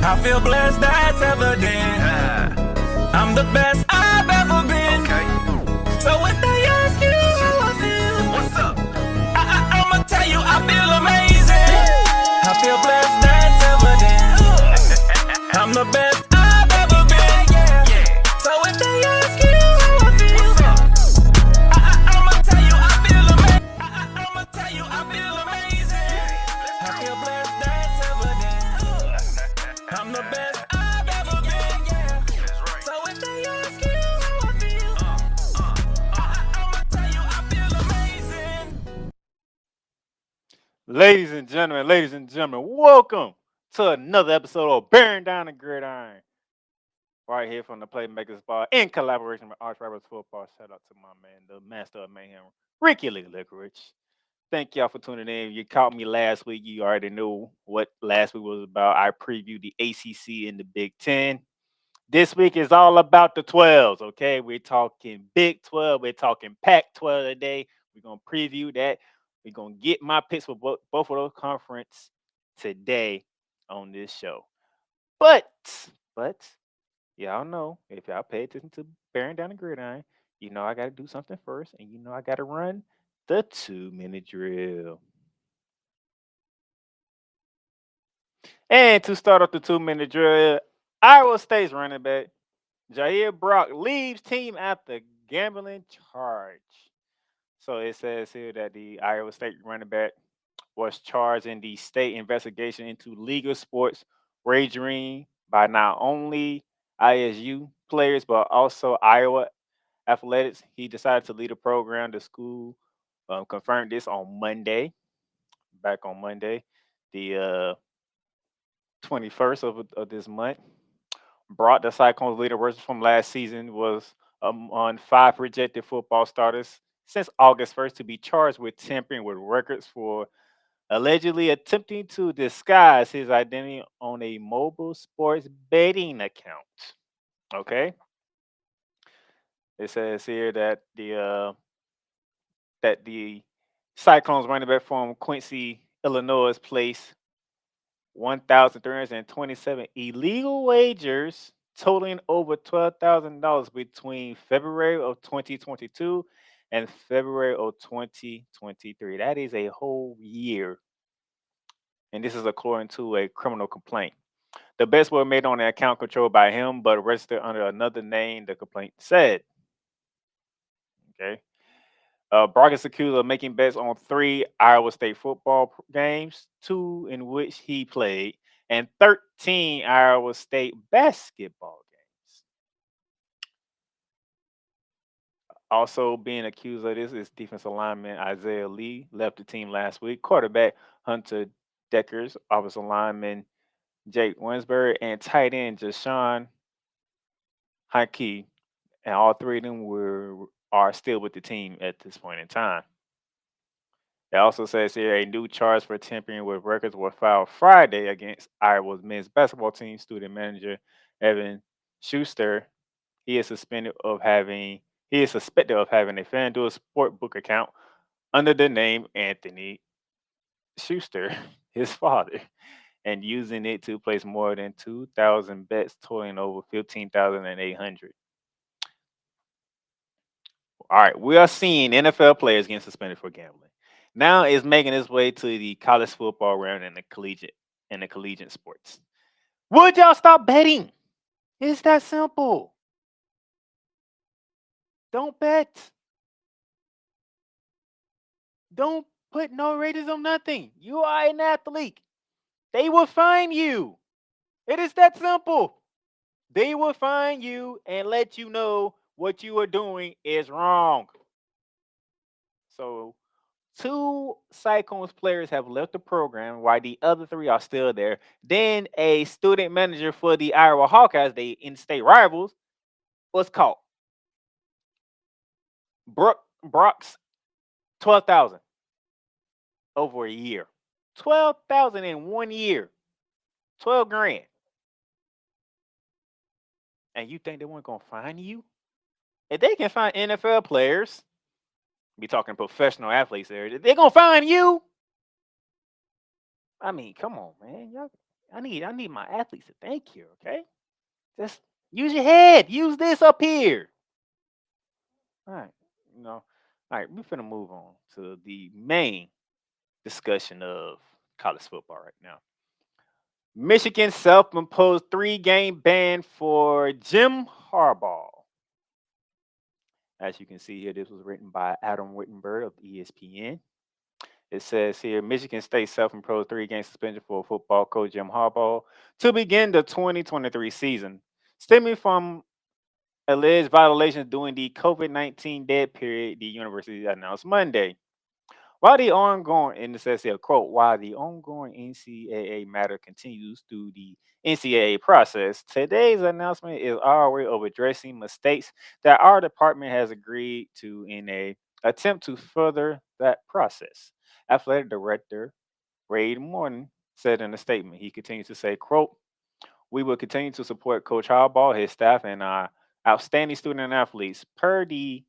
I feel blessed, that's evident. I'm the best I've ever been. So if they ask you how I feel, what's up? I'ma tell you I feel amazing. I feel blessed, that's evident. I'm the best I've ever been. So if they ask you how I feel, I'ma tell you I feel amazing. I'ma tell you I feel amazing. I feel blessed, that's evident. I'm the best I've ever been. So if they ask you how I feel, I'ma tell you I feel amazing. Ladies and gentlemen, welcome to another episode of Bearing Down the Gridiron. Right here from the Playmaker spot in collaboration with Arch Rappers Football. Shout out to my man, the master of mayhem, Ricky Licorice. Thank y'all for tuning in. You caught me last week. You already knew what last week was about. I previewed the ACC and the Big Ten. This week is all about the 12s, okay? We're talking Big 12. We're talking Pac-12 today. We're going to preview that. We're going to get my picks for both of those conferences today on this show. But, y'all know, if y'all pay attention to Bearing Down the Gridiron, you know I got to do something first, and you know I got to run the 2-minute drill. And to start off the 2-minute drill, Iowa State's running back Jair Brock leaves team after gambling charge. So it says here that the Iowa State running back was charged in the state investigation into legal sports wagering by not only ISU players but also Iowa athletics. He decided to lead a program. The school confirmed this on Monday. Back on Monday, the 21st of this month. Brought the Cyclones leader versus from last season was on 5 projected football starters since August 1st to be charged with tampering with records for allegedly attempting to disguise his identity on a mobile sports betting account. Okay, it says here that the Cyclones running back from Quincy, Illinois, placed 1,327 illegal wagers totaling over $12,000 between February of 2022 and February of 2023. That is a whole year. And this is according to a criminal complaint. The bets were made on an account controlled by him, but registered under another name, the complaint said. Okay. Brock is accused of making bets on 3 Iowa State football games, 2 in which he played, and 13 Iowa State basketball games. Also being accused of this is defensive lineman Isaiah Lee, left the team last week, quarterback Hunter Deckers, offensive lineman Jake Winsberg, and tight end Jashawn Heinke, and all 3 of them are still with the team at this point in time. It also says here a new charge for tampering with records was filed Friday against Iowa's men's basketball team student manager Evan Schuster. He is suspected of having a FanDuel sportbook account under the name Anthony Schuster, his father, and using it to place more than 2,000 bets totaling over 15,800. All right, we are seeing NFL players getting suspended for gambling. Now it's making its way to the college football round and the collegiate sports. Would y'all stop betting? It's that simple. Don't bet. Don't put no ratings on nothing. You are an athlete. They will fine you. It is that simple. They will fine you and let you know what you are doing is wrong. So 2 Cyclones players have left the program while the other 3 are still there. Then a student manager for the Iowa Hawkeyes, the in-state rivals, was caught. Brock's 12,000 over a year. 12,000 in 1 year. 12 grand. And you think they weren't going to fine you? If they can find NFL players, be talking professional athletes there, they're going to fine you? I mean, come on, man. I need my athletes to think here, okay? Just use your head. Use this up here. All right. All right, we're finna move on to the main discussion of college football right now. Michigan self-imposed 3-game ban for Jim Harbaugh. As you can see here, this was written by Adam Wittenberg of ESPN. It says here, Michigan State self-imposed 3-game suspension for football coach Jim Harbaugh to begin the 2023 season, stemming from alleged violations during the COVID-19 dead period, the university announced Monday. While the ongoing, and it says here, quote, while the ongoing NCAA matter continues through the NCAA process, today's announcement is our way of addressing mistakes that our department has agreed to in a attempt to further that process. Athletic director Ray Morton said in a statement. He continues to say, quote, we will continue to support Coach Harbaugh, his staff, and our outstanding student and athletes. Per the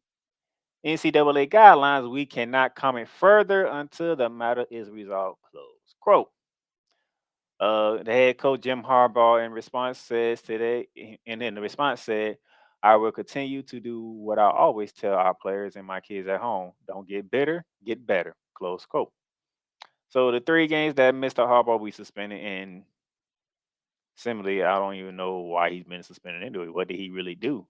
NCAA guidelines, we cannot comment further until the matter is resolved. Close quote. The head coach Jim Harbaugh in response says today, and then the response said, I will continue to do what I always tell our players and my kids at home. Don't get bitter, get better. Close quote. So the 3 games that Mr. Harbaugh will be suspended, and similarly, I don't even know why he's been suspended anyway. What did he really do?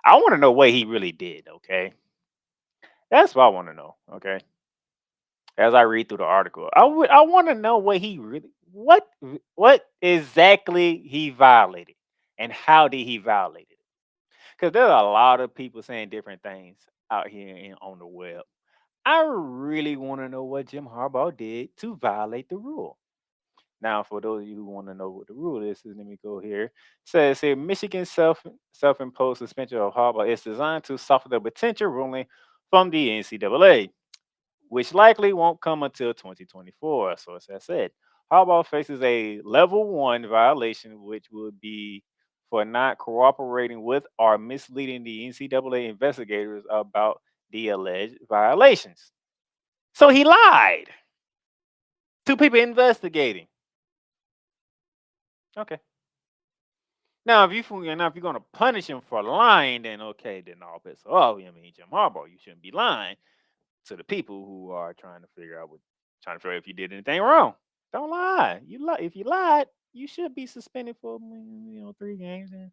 I want to know what he really did, okay? That's what I want to know, okay? As I read through the article, I want to know what he really what exactly he violated and how did he violate it? Because there's a lot of people saying different things out here on the web. I really want to know what Jim Harbaugh did to violate the rule. Now, for those of you who want to know what the rule is, let me go here. It says here Michigan self-imposed suspension of Harbaugh is designed to soften the potential ruling from the NCAA, which likely won't come until 2024. So as I said, Harbaugh faces a level 1 violation, which would be for not cooperating with or misleading the NCAA investigators about the alleged violations. So he lied to people investigating. Okay. Now, if you're gonna punish him for lying, then okay, then all bets are off. I mean, Jim Harbaugh, you shouldn't be lying to the people who are trying to figure out if you did anything wrong. Don't lie. If you lied, you should be suspended for 3 games. And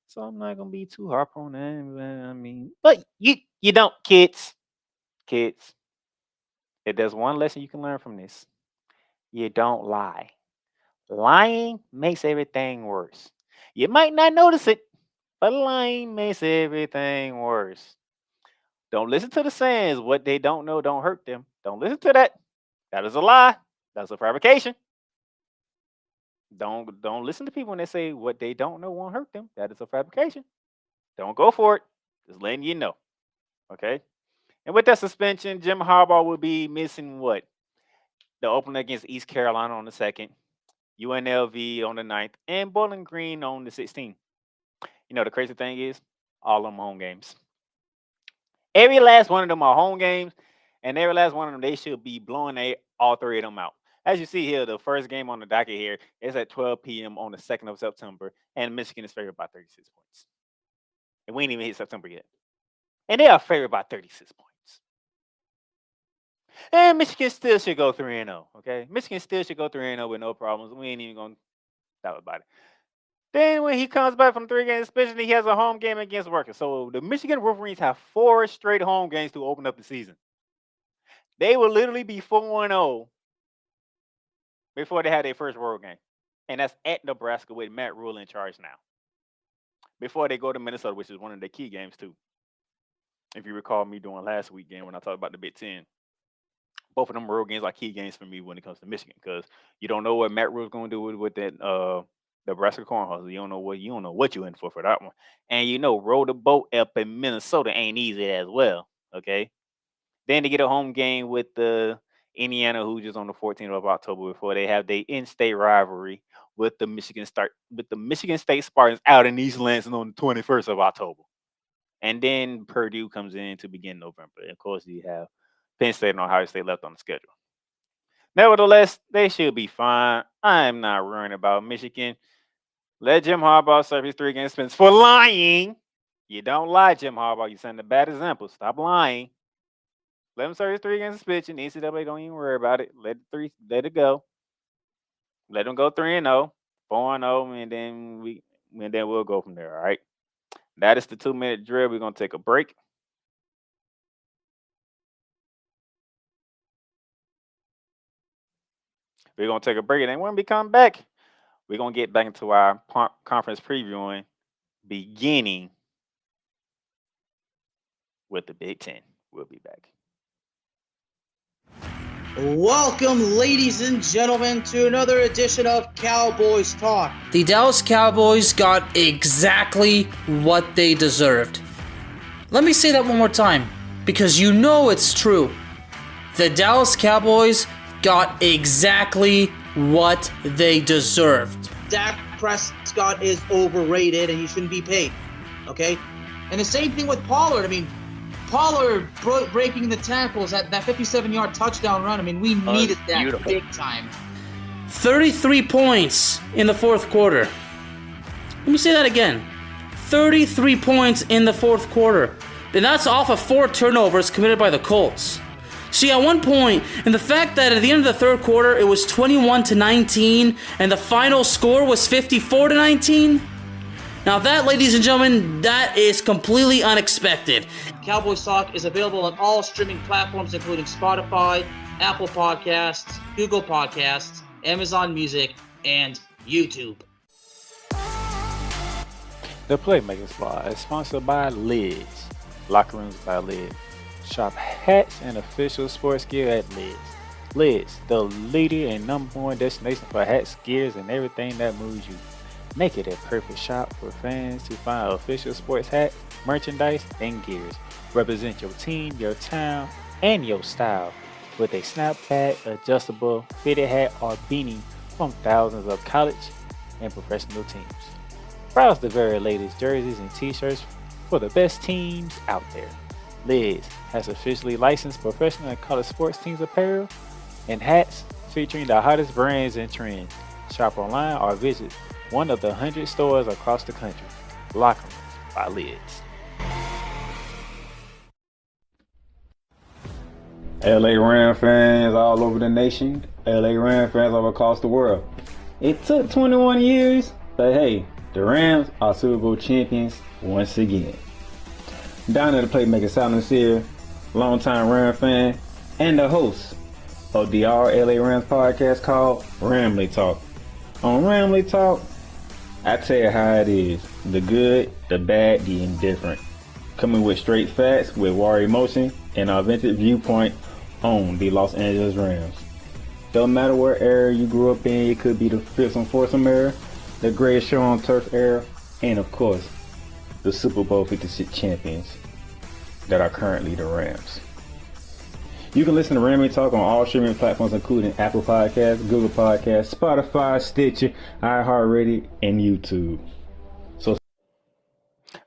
so I'm not gonna be too hard on that. I mean, but you don't, kids. If there's one lesson you can learn from this, you don't lie. Lying makes everything worse. You might not notice it, but lying makes everything worse. Don't listen to the sayings. What they don't know don't hurt them. Don't listen to that. That is a lie. That's a fabrication. Don't listen to people when they say what they don't know won't hurt them. That is a fabrication. Don't go for it. Just letting you know. Okay. And with that suspension, Jim Harbaugh will be missing what? The opener against East Carolina on the 2nd, UNLV on the 9th, and Bowling Green on the 16th. You know, the crazy thing is, all of them home games. Every last one of them are home games, and every last one of them, they should be blowing all 3 of them out. As you see here, the first game on the docket here is at 12 p.m. on the 2nd of September, and Michigan is favored by 36 points. And we ain't even hit September yet. And they are favored by 36 points. And Michigan still should go 3-0, okay? Michigan still should go 3-0 with no problems. We ain't even going to talk about it. Then when he comes back from 3 games, especially he has a home game against Rutgers. So the Michigan Wolverines have 4 straight home games to open up the season. They will literally be 4-0 before they have their first road game. And that's at Nebraska with Matt Rule in charge now. Before they go to Minnesota, which is one of the key games too. If you recall me doing last weekend when I talked about the Big Ten. Both of them road games are key games for me when it comes to Michigan because you don't know what Matt Rule's going to do with that Nebraska Cornhuskers. You don't know what you're in for that one. And row the boat up in Minnesota ain't easy as well. Okay. Then they get a home game with the Indiana Hoosiers on the 14th of October before they have their in-state rivalry with the Michigan State Spartans out in East Lansing on the 21st of October. And then Purdue comes in to begin November. And of course, you have Penn State and Ohio State left on the schedule. Nevertheless, they should be fine. I am not worrying about Michigan. Let Jim Harbaugh serve his 3 game suspension for lying. You don't lie, Jim Harbaugh. You send a bad example. Stop lying. Let him serve his 3 game suspension. The NCAA don't even worry about it. Let it go. Let them go 3-0, 4-0, and then we'll go from there. All right. That is the 2-minute drill. We're gonna take a break. We're gonna take a break, and then when we come back, we're gonna get back into our conference previewing, beginning with the Big Ten. We'll be back. Welcome, ladies and gentlemen, to another edition of Cowboys Talk. The Dallas Cowboys got exactly what they deserved. Let me say that one more time, because you know it's true. The Dallas Cowboys got exactly what they deserved. Dak Prescott is overrated and he shouldn't be paid, okay? And the same thing with Pollard. I mean, Pollard breaking the tackles at that 57-yard touchdown run. I mean, we needed that big time. 33 points in the fourth quarter. Let me say that again. 33 points in the fourth quarter. And that's off of 4 turnovers committed by the Colts. See, at one point, and the fact that at the end of the third quarter, it was 21-19, and the final score was 54-19. Now that, ladies and gentlemen, that is completely unexpected. Cowboys Talk is available on all streaming platforms, including Spotify, Apple Podcasts, Google Podcasts, Amazon Music, and YouTube. The Playmaker Squad is sponsored by Lids. Locker Rooms by Lids. Shop hats and official sports gear at Lids. Lids, the leader and #1 destination for hats, gears, and everything that moves you. Make it a perfect shop for fans to find official sports hats, merchandise, and gears. Represent your team, your town, and your style with a snapback, adjustable, fitted hat, or beanie from thousands of college and professional teams. Browse the very latest jerseys and t-shirts for the best teams out there. Lids has officially licensed professional and college sports teams apparel and hats featuring the hottest brands and trends. Shop online or visit one of the 100 stores across the country. Locker Rooms by Lids. LA Ram fans all over the nation, LA Ram fans all across the world. It took 21 years, but hey, the Rams are Super Bowl champions once again. Down at the Playmaker Silence here, longtime Ram fan, and the host of the LA Rams podcast called Ramley Talk. On Ramley Talk, I tell you how it is, the good, the bad, the indifferent. Coming with straight facts, with raw emotion, and authentic viewpoint on the Los Angeles Rams. Don't matter what era you grew up in, it could be the Fearsome Foursome era, the greatest show on turf era, and of course, the Super Bowl 56 champions that are currently the Rams. You can listen to Ramley Talk on all streaming platforms including Apple Podcasts, Google Podcasts, Spotify, Stitcher, iHeartRadio, and YouTube.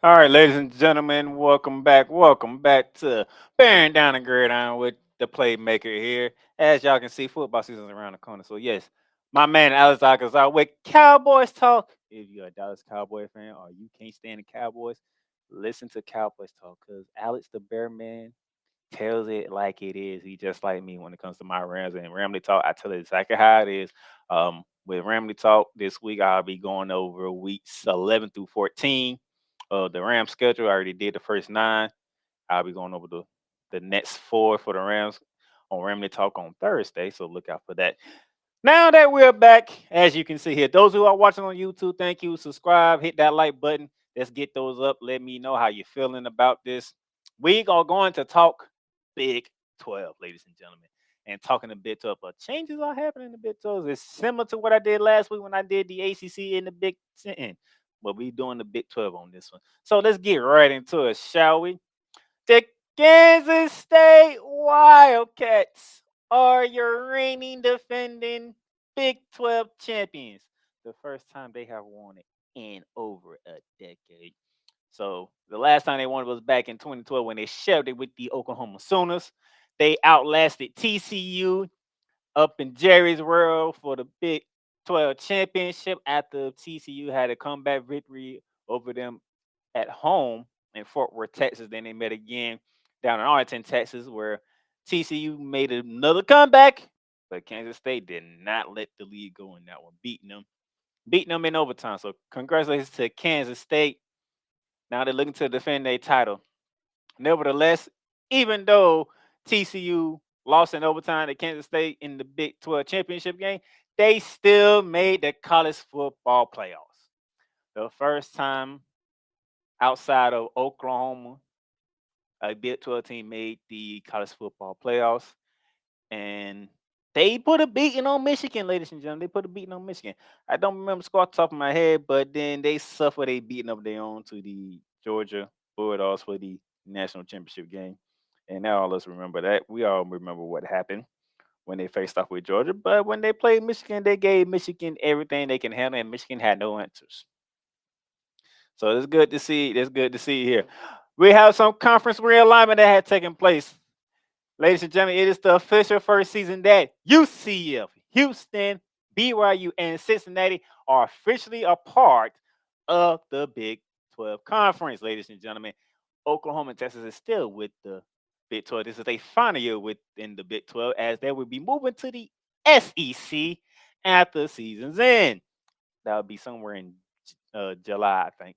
All right, ladies and gentlemen, welcome back. Welcome back to Bearing Down the Gridiron with the Playmaker here. As y'all can see, football season is around the corner. So, yes, my man Alex is out with Cowboys Talk. If you're a Dallas Cowboy fan or you can't stand the Cowboys, listen to Cowboys Talk because Alex the Bear Man tells it like it is. He just like me when it comes to my Rams and Ramley Talk. I tell it exactly how it is. With Ramley Talk this week, I'll be going over weeks 11 through 14 of the Rams schedule. I already did the first 9. I'll be going over the next 4 for the Rams on Ramley Talk on Thursday, so look out for that. Now that we're back, as you can see here, those who are watching on YouTube, thank you. Subscribe, hit that like button. Let's get those up. Let me know how you're feeling about this. We are going to talk Big 12, ladies and gentlemen. And talking a Big 12, but changes are happening in the Big 12. It's similar to what I did last week when I did the ACC and the Big 10. But we're doing the Big 12 on this one. So let's get right into it, shall we? The Kansas State Wildcats are your reigning defending Big 12 champions. The first time they have won it in over a decade. So the last time they won it was back in 2012 when they shared it with the Oklahoma Sooners. They outlasted TCU up in Jerry's World for the Big 12 Championship after TCU had a comeback victory over them at home in Fort Worth, Texas. Then they met again down in Arlington, Texas, where TCU made another comeback, but Kansas State did not let the lead go in that one, beating them in overtime. So congratulations to Kansas State. Now they're looking to defend their title. Nevertheless, even though TCU lost in overtime to Kansas State in the Big 12 championship game, they still made the college football playoffs. The first time outside of Oklahoma, a Big 12 team made the college football playoffs. And they put a beating on Michigan, ladies and gentlemen. They put a beating on Michigan. I don't remember the score off the top of my head, but then they suffered a beating of their own to the Georgia Bulldogs for the national championship game. And now all of us remember that. We all remember what happened when they faced off with Georgia. But when they played Michigan, they gave Michigan everything they can handle, and Michigan had no answers. So it's good to see. It's good to see here. We have some conference realignment that had taken place. Ladies and gentlemen, it is the official first season that UCF, Houston, BYU, and Cincinnati are officially a part of the Big 12 Conference. Ladies and gentlemen, Oklahoma and Texas is still with the Big 12. This is a final year within the Big 12, as they will be moving to the SEC after season's end. That will be somewhere in July, I think.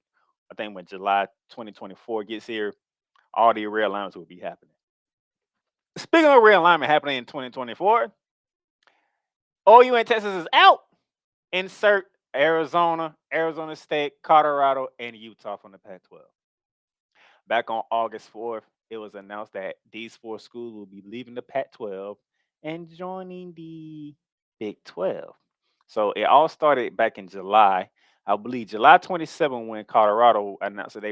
I think when July 2024 gets here, all the realignments will be happening. Speaking of realignment happening in 2024, OU and Texas is out. Insert Arizona, Arizona State, Colorado, and Utah from the Pac-12. Back on August 4th, it was announced that these four schools will be leaving the Pac-12 and joining the Big 12. So it all started back in July. I believe July 27 when Colorado announced that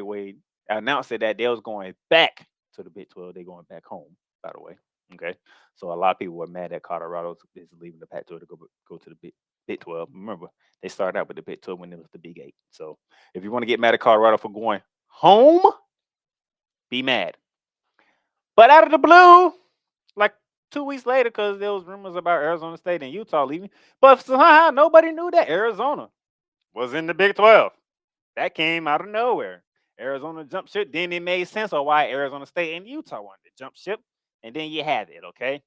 they was going back to the Big 12. They're going back home, by the way. Okay. So a lot of people were mad that Colorado is leaving the Pac-12 to go to the Big 12. Remember, they started out with the Big 12 when it was the Big 8. So if you want to get mad at Colorado for going home, be mad. But out of the blue, like 2 weeks later, because there was rumors about Arizona State and Utah leaving, but somehow nobody knew that Arizona was in the Big 12. That came out of nowhere. Arizona jumped ship. Then it made sense of why Arizona State and Utah wanted to jump ship. And then you had it, okay?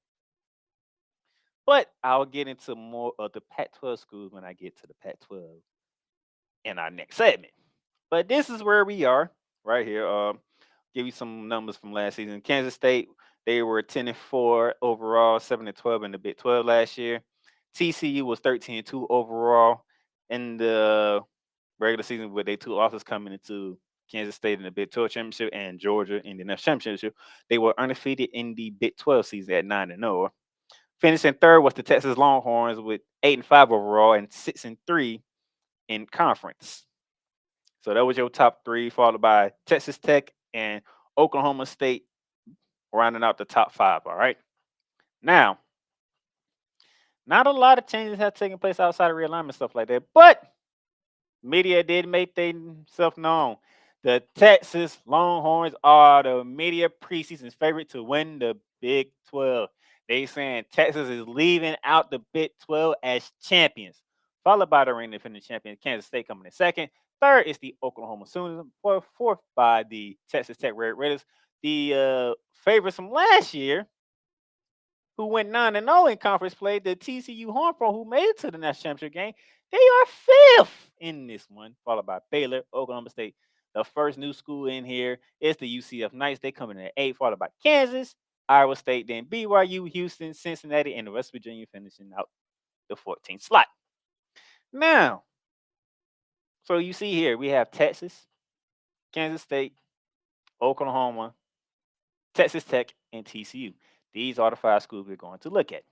But I'll get into more of the Pac-12 schools when I get to the Pac-12 in our next segment. But this is where we are right here. Give you some numbers from last season. Kansas State, they were 10-4 overall, 7-12 in the Big 12 last year. TCU was 13-2 overall in the regular season, with their two losses coming into Kansas State in the Big 12 championship and Georgia in the national championship. They were undefeated in the Big 12 season at 9-0. Finishing third was the Texas Longhorns with 8-5 overall and 6-3 in conference. So that was your top three, followed by Texas Tech and Oklahoma State, rounding out the top five. All right. Now, not a lot of changes have taken place outside of realignment, stuff like that, but media did make themselves known. The Texas Longhorns are the media preseason's favorite to win the Big 12. They saying Texas is leaving out the Big 12 as champions, followed by the reigning defending champion Kansas State coming in second. Third is the Oklahoma Sooners. Fourth by the Texas Tech Red Raiders. The favorites from last year, who went 9-0 in conference play, the TCU Horned Frogs, who made it to the national championship game, they are fifth in this one, followed by Baylor, Oklahoma State. The first new school in here is the UCF Knights. They come in at 8, followed by Kansas, Iowa State, then BYU, Houston, Cincinnati, and the West Virginia finishing out the 14th slot. Now, so you see here, we have Texas, Kansas State, Oklahoma, Texas Tech, and TCU. These are the 5 schools we're going to look at.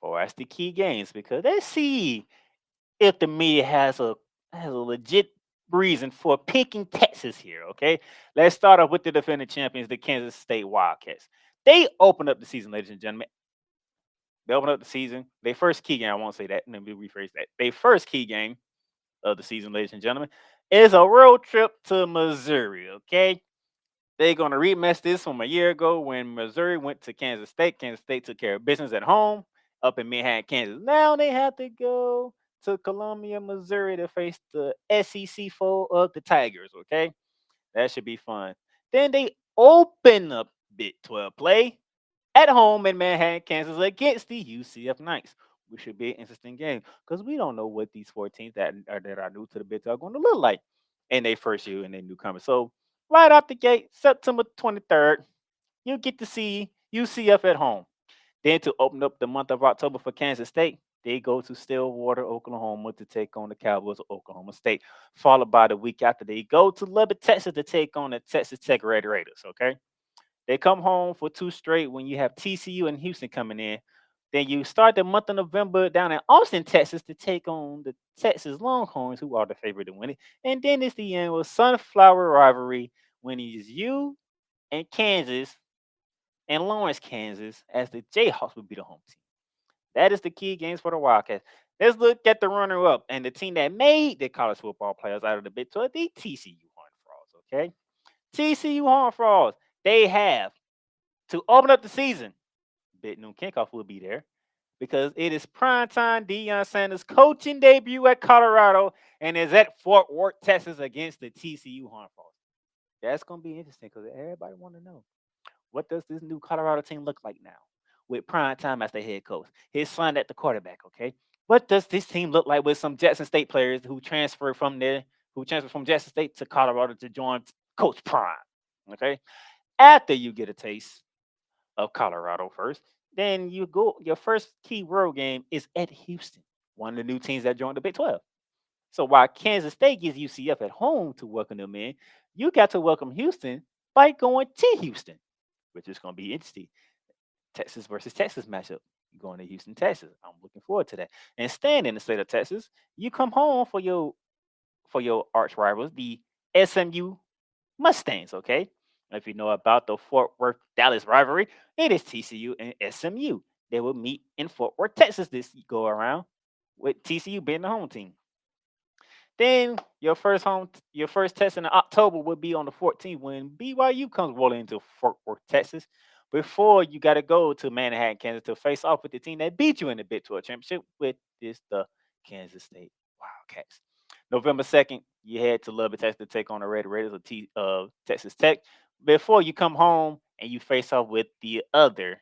Or as the key games, because let's see if the media has a legit reason for picking Texas here, okay? Let's start off with the defending champions, the Kansas State Wildcats. They opened up the season, ladies and gentlemen. They opened up the season. Their first key game, I won't say that. Let me rephrase that. Their first key game of the season, ladies and gentlemen, is a road trip to Missouri, okay? They're going to rematch this from a year ago when Missouri went to Kansas State. Kansas State took care of business at home up in Manhattan, Kansas. Now they have to go to Columbia, Missouri to face the SEC foe of the Tigers. Okay, that should be fun. Then they open up Big 12 play at home in Manhattan, Kansas against the UCF Knights, which should be an interesting game because we don't know what these 4 teams that are new to the Big 12 are going to look like in their first year and their newcomers. So right out the gate, September 23rd, you get to see UCF at home. Then to open up the month of October for Kansas State, they go to Stillwater, Oklahoma to take on the Cowboys of Oklahoma State. Followed by the week after, they go to Lubbock, Texas to take on the Texas Tech Red Raiders. Okay. They come home for 2 straight when you have TCU and Houston coming in. Then you start the month of November down in Austin, Texas to take on the Texas Longhorns, who are the favorite to win it. And then it's the end with Sunflower Rivalry when it's you and Kansas and Lawrence, Kansas, as the Jayhawks would be the home team. That is the key games for the Wildcats. Let's look at the runner-up and the team that made the college football players out of the Big 12, the TCU Horned Frogs, okay? TCU Horned Frogs, they have to open up the season. Big noon kickoff will be there because it is primetime Deion Sanders' coaching debut at Colorado and is at Fort Worth, Texas against the TCU Horned Frogs. That's going to be interesting because everybody want to know, what does this new Colorado team look like now with Prime Time as the head coach? His son at the quarterback, okay? What does this team look like with some Jackson State players who transferred from Jackson State to Colorado to join Coach Prime, okay? After you get a taste of Colorado first, then your first key road game is at Houston, one of the new teams that joined the Big 12. So while Kansas State gives UCF at home to welcome them in, you got to welcome Houston by going to Houston, which is going to be interesting. Texas versus Texas matchup. You're going to Houston, Texas. I'm looking forward to that. And staying in the state of Texas, you come home for your arch rivals, the SMU Mustangs. Okay, if you know about the Fort Worth Dallas rivalry, it is TCU and SMU. They will meet in Fort Worth, Texas this go around, with TCU being the home team. Then your first test in October will be on the 14th when BYU comes rolling into Fort Worth, Texas. Before you got to go to Manhattan, Kansas to face off with the team that beat you in the Big 12 championship, with the Kansas State Wildcats. November 2nd, you head to Lubbock, Texas to take on the Red Raiders of Texas Tech. Before you come home and you face off with the other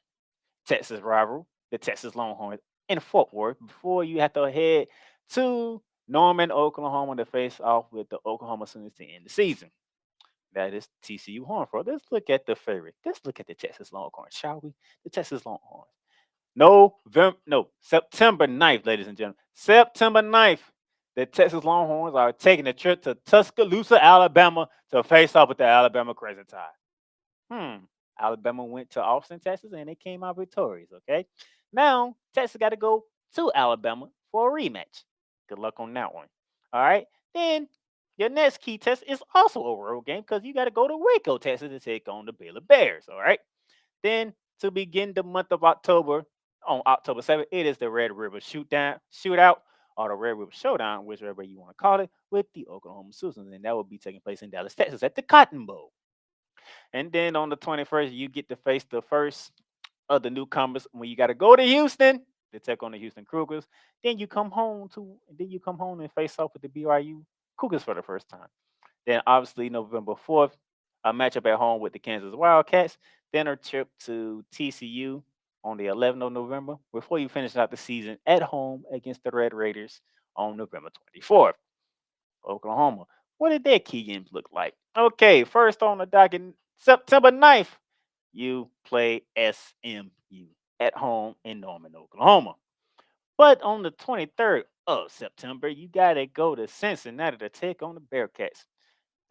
Texas rival, the Texas Longhorns, in Fort Worth, before you have to head to Norman, Oklahoma to face off with the Oklahoma Sooners to end the season. That is TCU Horned Frogs. Let's look at the favorite. Let's look at the Texas Longhorns, shall we? The Texas Longhorns. September 9th, ladies and gentlemen. September 9th, the Texas Longhorns are taking a trip to Tuscaloosa, Alabama to face off with the Alabama Crimson Tide. Alabama went to Austin, Texas, and they came out victorious, okay? Now, Texas got to go to Alabama for a rematch. Good luck on that one. All right. Then your next key test is also a road game because you got to go to Waco, Texas to take on the Baylor Bears. All right. Then to begin the month of October, on October 7th, it is the Red River Shootout or the Red River Showdown, whichever you want to call it, with the Oklahoma Sooners. And that will be taking place in Dallas, Texas at the Cotton Bowl. And then on the 21st, you get to face the first of the newcomers when you got to go to Houston to take on the Houston Cougars. Then you come home and face off with the BYU Cougars for the first time. Then obviously November 4th, a matchup at home with the Kansas Wildcats. Then a trip to TCU on the 11th of November before you finish out the season at home against the Red Raiders on November 24th. Oklahoma. What did their key games look like? Okay, first on the docket, September 9th, you play SMU at home in Norman, Oklahoma. But on the 23rd of September, you got to go to Cincinnati to take on the Bearcats.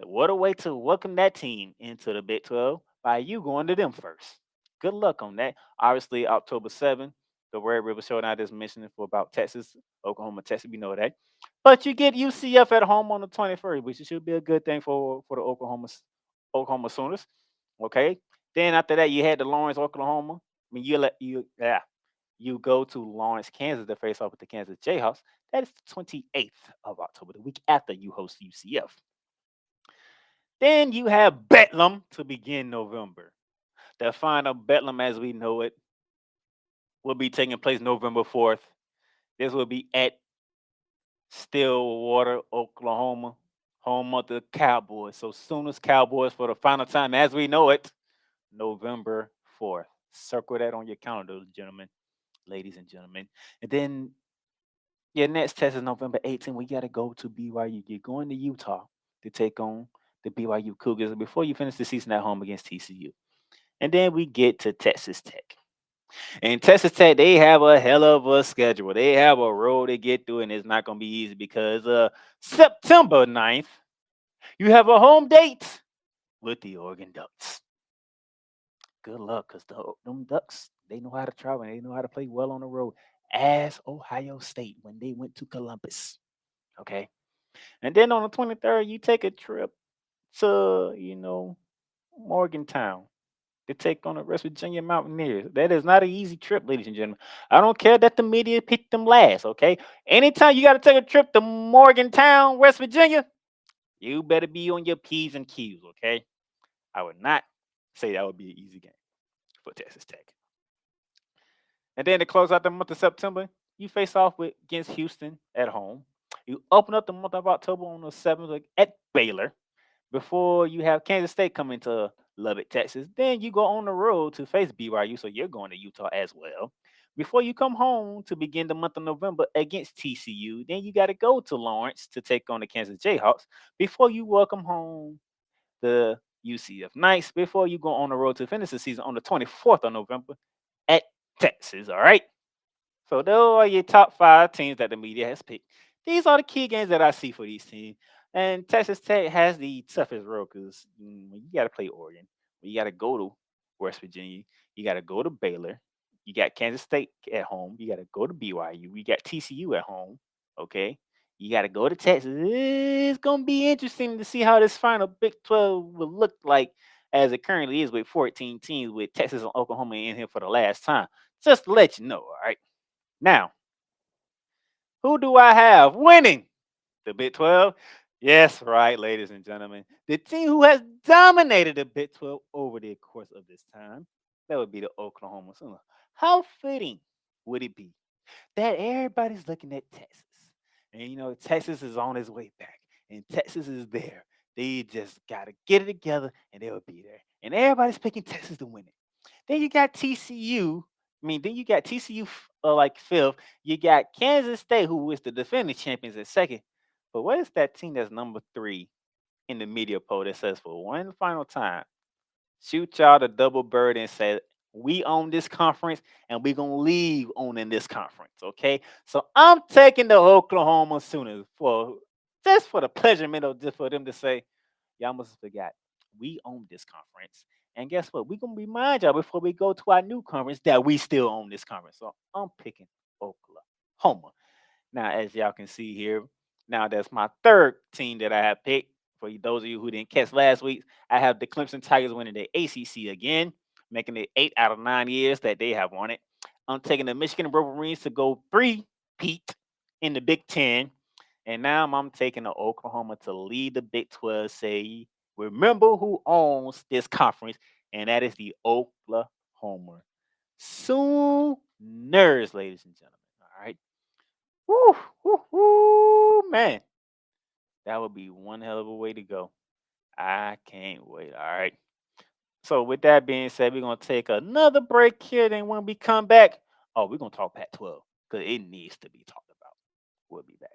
What a way to welcome that team into the Big 12 by you going to them first. Good luck on that. Obviously, October 7th, the Red River Showdown I just mentioned for about Texas, Oklahoma, Texas, we know that. But you get UCF at home on the 21st, which should be a good thing for the Oklahoma Sooners. Okay. Then after that, you head to Lawrence, Oklahoma. I mean, you go to Lawrence, Kansas to face off with the Kansas Jayhawks. That is the 28th of October, the week after you host UCF. Then you have Bedlam to begin November. The final Bedlam as we know it will be taking place November 4th. This will be at Stillwater, Oklahoma, home of the Cowboys. So Sooners Cowboys for the final time as we know it, November 4th. Circle that on your calendar, gentlemen, ladies and gentlemen. And then your next test is November 18th. We got to go to BYU. You're going to Utah to take on the BYU Cougars before you finish the season at home against TCU. And then we get to Texas Tech. And Texas Tech, they have a hell of a schedule. They have a road to get through, and it's not going to be easy because September 9th, you have a home date with the Oregon Ducks. Good luck, because them Ducks, they know how to travel, and they know how to play well on the road, as Ohio State when they went to Columbus. Okay? And then on the 23rd, you take a trip to, Morgantown to take on the West Virginia Mountaineers. That is not an easy trip, ladies and gentlemen. I don't care that the media picked them last, okay? Anytime you got to take a trip to Morgantown, West Virginia, you better be on your P's and Q's, okay? I would not say that would be an easy game for Texas Tech. And then to close out the month of September, you face off against Houston at home. You open up the month of October on the 7th at Baylor before you have Kansas State come into Lubbock, Texas. Then you go on the road to face BYU, so you're going to Utah as well. Before you come home to begin the month of November against TCU, then you got to go to Lawrence to take on the Kansas Jayhawks before you welcome home the UCF Knights before you go on the road to finish the season on the 24th of November at Texas, all right? So those are your top 5 teams that the media has picked. These are the key games that I see for these teams. And Texas Tech has the toughest road because you got to play Oregon. You got to go to West Virginia. You got to go to Baylor. You got Kansas State at home. You got to go to BYU. You got TCU at home. Okay. You got to go to Texas. It's going to be interesting to see how this final Big 12 will look like as it currently is with 14 teams with Texas and Oklahoma in here for the last time. Just to let you know, all right? Now, who do I have winning the Big 12? Yes, right, ladies and gentlemen. The team who has dominated the Big 12 over the course of this time, that would be the Oklahoma Sooners. How fitting would it be that everybody's looking at Texas? And, Texas is on its way back, and Texas is there. They just got to get it together, and they'll be there. And everybody's picking Texas to win it. Then you got TCU. Then you got TCU like 5th. You got Kansas State, who is the defending champions, at 2nd. But what is that team that's number 3 in the media poll that says for one final time, shoot y'all the double bird and say, we own this conference and we're going to leave owning this conference, okay? So I'm taking the Oklahoma Sooners just for the pleasure, just for them to say, y'all must have forgot, we own this conference. And guess what? We're going to remind y'all before we go to our new conference that we still own this conference. So I'm picking Oklahoma. Now, as y'all can see here, now that's my 3rd team that I have picked. For those of you who didn't catch last week, I have the Clemson Tigers winning the ACC again, making it 8 out of 9 years that they have won it. I'm taking the Michigan Wolverines to go 3-peat in the Big Ten. And now I'm taking the Oklahoma to lead the Big 12. Say, remember who owns this conference, and that is the Oklahoma Sooners, ladies and gentlemen. All right. Woo, man. That would be one hell of a way to go. I can't wait. All right. So with that being said, we're going to take another break here. Then when we come back, we're going to talk Pac-12 because it needs to be talked about. We'll be back.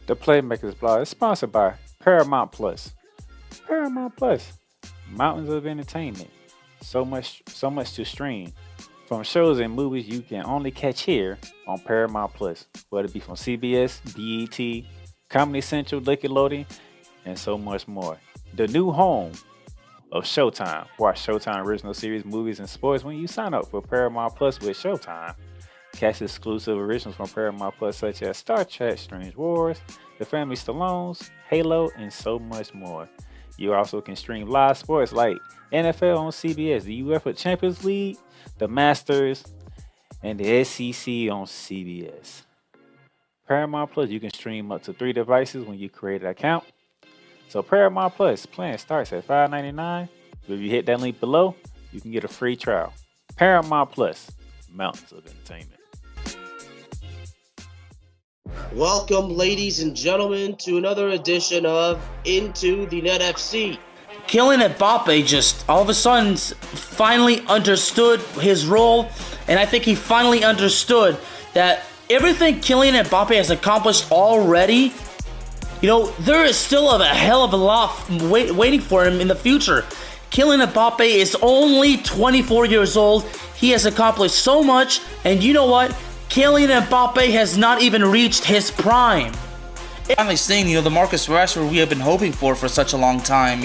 The Playmakers blog is sponsored by Paramount Plus. Paramount Plus, mountains of entertainment. So much to stream. From shows and movies you can only catch here on Paramount Plus, whether it be from CBS, BET, Comedy Central, Nickelodeon, and so much more. The new home of Showtime. Watch Showtime original series, movies, and sports when you sign up for Paramount Plus with Showtime. Catch exclusive originals from Paramount Plus such as Star Trek, Strange Wars, The Family Stallones, Halo, and so much more. You also can stream live sports like NFL on CBS, the UEFA Champions League, the Masters, and the SEC on CBS. Paramount Plus, you can stream up to 3 devices when you create an account. So Paramount Plus plan starts at $5.99. So if you hit that link below, you can get a free trial. Paramount Plus, mountains of entertainment. Welcome, ladies and gentlemen, to another edition of Into the Net FC. Kylian Mbappe just all of a sudden finally understood his role, and I think he finally understood that everything Kylian Mbappe has accomplished already, there is still a hell of a lot waiting for him in the future. Kylian Mbappe is only 24 years old. He has accomplished so much, and you know what? Kylian Mbappe has not even reached his prime. Finally seeing, the Marcus Rashford we have been hoping for such a long time,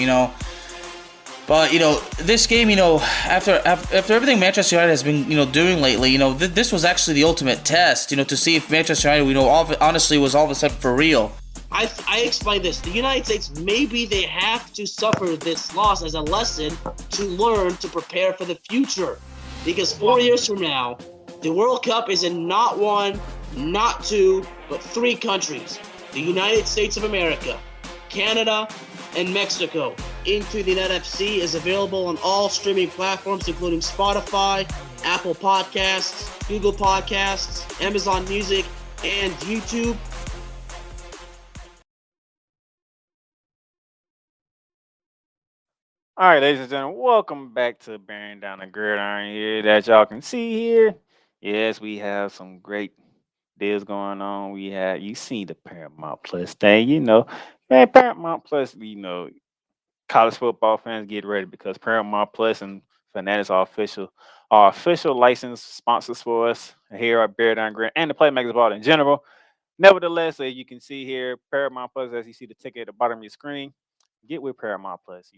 But, this game, after everything Manchester United has been, doing lately, this was actually the ultimate test, to see if Manchester United, honestly was all of a sudden for real. I explained this. The United States, maybe they have to suffer this loss as a lesson to learn to prepare for the future. Because 4 years from now, the World Cup is in not 1, not 2, but 3 countries. The United States of America, Canada, and Mexico. Into the Net FC is available on all streaming platforms, including Spotify, Apple Podcasts, Google Podcasts, Amazon Music, and YouTube. All right, ladies and gentlemen, welcome back to Bearing Down the Gridiron here. That y'all can see here. Yes, we have some great deals going on. You see the Paramount Plus thing, man. Paramount Plus, college football fans get ready because Paramount Plus and Fanatics are official licensed sponsors for us here at Bear Down Gridiron and the Playmakers Ball in general. Nevertheless, as you can see here, Paramount Plus, as you see the ticket at the bottom of your screen, get with Paramount Plus.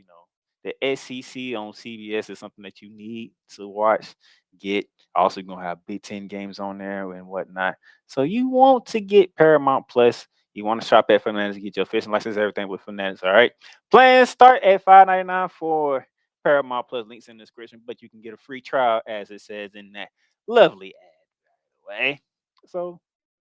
The SEC on CBS is something that you need to watch. Also, you're going to have Big Ten games on there and whatnot. So you want to get Paramount Plus. You want to shop at Fanatics, get your fishing license, everything with Fanatics, all right? Plans start at $5.99 for Paramount Plus. Links in the description, but you can get a free trial, as it says in that lovely ad, by the way. So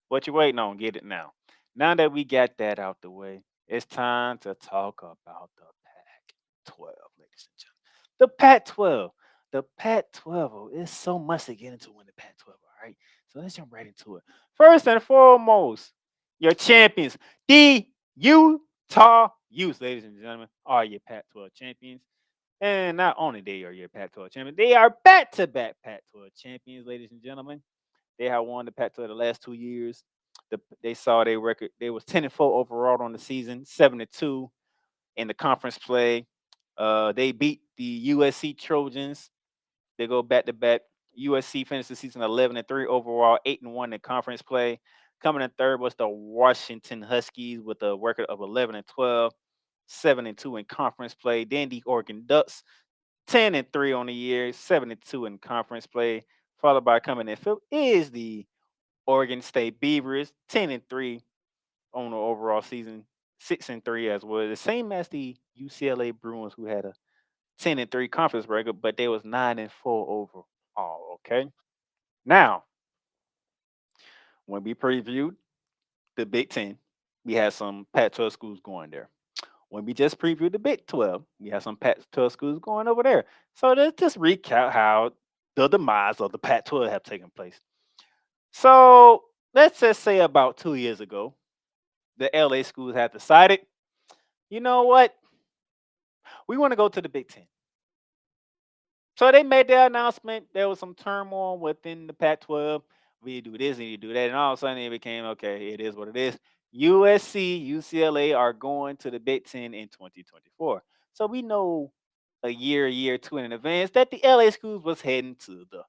what you waiting on? Get it now. Now that we got that out the way, it's time to talk about the Pac-12, ladies and gentlemen. The Pac-12. The Pac-12 is so much to get into in the Pac-12, all right? So let's jump right into it. First and foremost, your champions, the Utah Utes, ladies and gentlemen, are your Pac-12 champions. And not only they are your Pac-12 champions, they are back-to-back Pac-12 champions, ladies and gentlemen. They have won the Pac-12 the last 2 years. They saw their record. They was 10-4 overall on the season, 7-2 in the conference play. They beat the USC Trojans. They go back-to-back. USC finished the season 11-3 overall, 8-1 in conference play. Coming in third was the Washington Huskies with a record of 11-12, 7-2 in conference play. Then the Oregon Ducks, 10-3 on the year, 7-2 in conference play. Followed by coming in fifth is the Oregon State Beavers, 10-3 on the overall season, 6-3 as well. The same as the UCLA Bruins, who had a 10-3 conference record, but they was 9-4 overall. Okay. Now, when we previewed the Big Ten, we had some Pac-12 schools going there. When we just previewed the Big 12, we had some Pac-12 schools going over there. So let's just recap how the demise of the Pac-12 have taken place. So let's just say about 2 years ago, the LA schools have decided, you know what? We want to go to the Big Ten. So they made their announcement. There was some turmoil within the Pac-12. We do this and you do that. And all of a sudden it became, okay, it is what it is. USC, UCLA are going to the Big Ten in 2024. So we know a year, 2 in advance that the LA schools was heading to the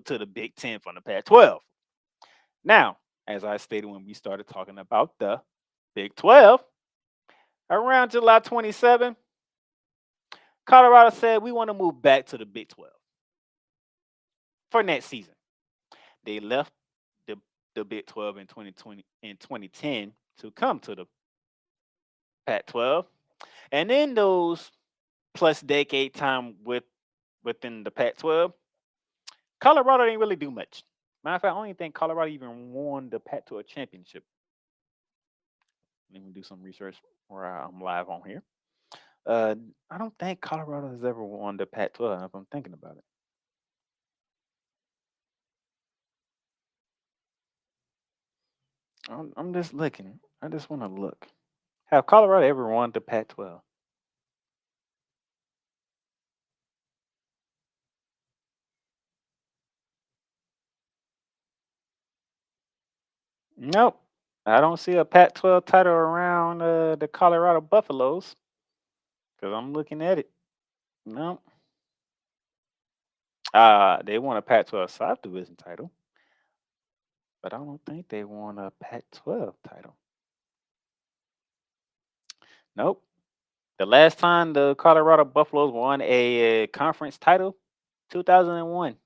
to the Big Ten from the Pac-12. Now, as I stated when we started talking about the Big 12, around July 27, Colorado said we want to move back to the Big 12 for next season. They left the Big 12 in 2010 to come to the Pac-12, and in those plus decade time within the Pac-12, Colorado didn't really do much. Matter of fact, I don't even think Colorado even won the Pac-12 championship. Let me do some research where I'm live on here. I don't think Colorado has ever won the Pac-12 if I'm thinking about it. I'm just looking. I just want to look. Have Colorado ever won the Pac-12? Nope. I don't see a Pac-12 title around the Colorado Buffaloes because I'm looking at it. Nope. They won a Pac-12 South Division title, but I don't think they won a Pac-12 title. Nope. The last time the Colorado Buffaloes won a conference title, 2001,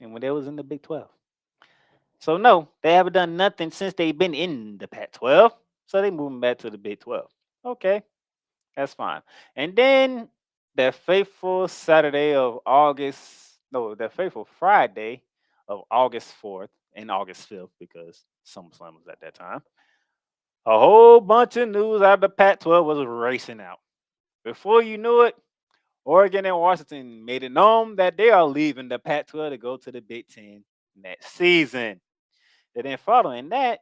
and when they was in the Big 12. So no, they haven't done nothing since they've been in the Pac-12. So they moving back to the Big 12. Okay, that's fine. And then the faithful Saturday of August, no, the faithful Friday of August 4th and August 5th, because SummerSlam was at that time. A whole bunch of news out of the Pac-12 was racing out. Before you knew it, Oregon and Washington made it known that they are leaving the Pac-12 to go to the Big Ten next season. And then following that,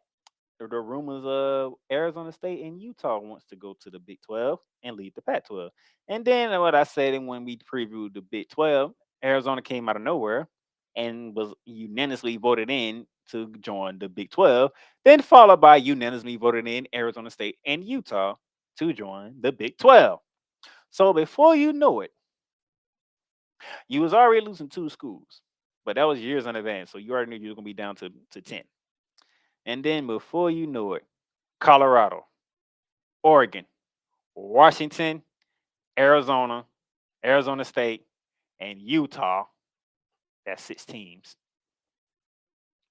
the rumors of Arizona State and Utah wants to go to the Big 12 and leave the Pac-12. And then what I said, and when we previewed the Big 12, Arizona came out of nowhere and was unanimously voted in to join the Big 12, then followed by unanimously voted in Arizona State and Utah to join the Big 12. So before you know it, you was already losing 2 schools, but that was years in advance. So you already knew you were going to be down to 10. And then before you know it, Colorado, Oregon, Washington, Arizona, Arizona State, and Utah, that's 6 teams,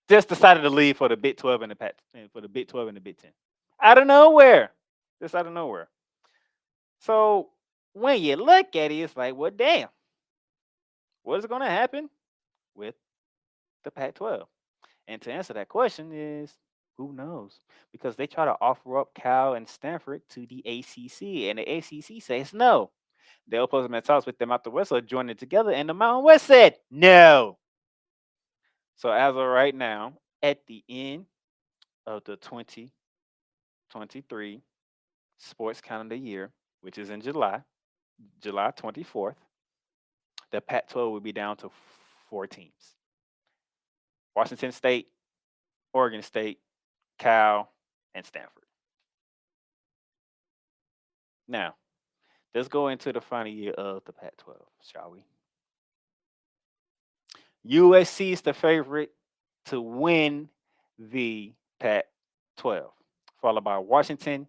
just decided to leave for the Big 12 and the Pac, for the Big 12 and the Big 10. Out of nowhere. Just out of nowhere. So when you look at it, it's like, well, damn. What is going to happen with the Pac-12? And to answer that question is, who knows? Because they try to offer up Cal and Stanford to the ACC, and the ACC says no. They opposed them at talks with them out the West, so joining together, and the Mountain West said no. So as of right now, at the end of the 2023 sports calendar year, which is in July 24th, the Pac-12 will be down to 4 teams. Washington State, Oregon State, Cal, and Stanford. Now, let's go into the final year of the Pac-12, shall we? USC is the favorite to win the Pac-12, followed by Washington.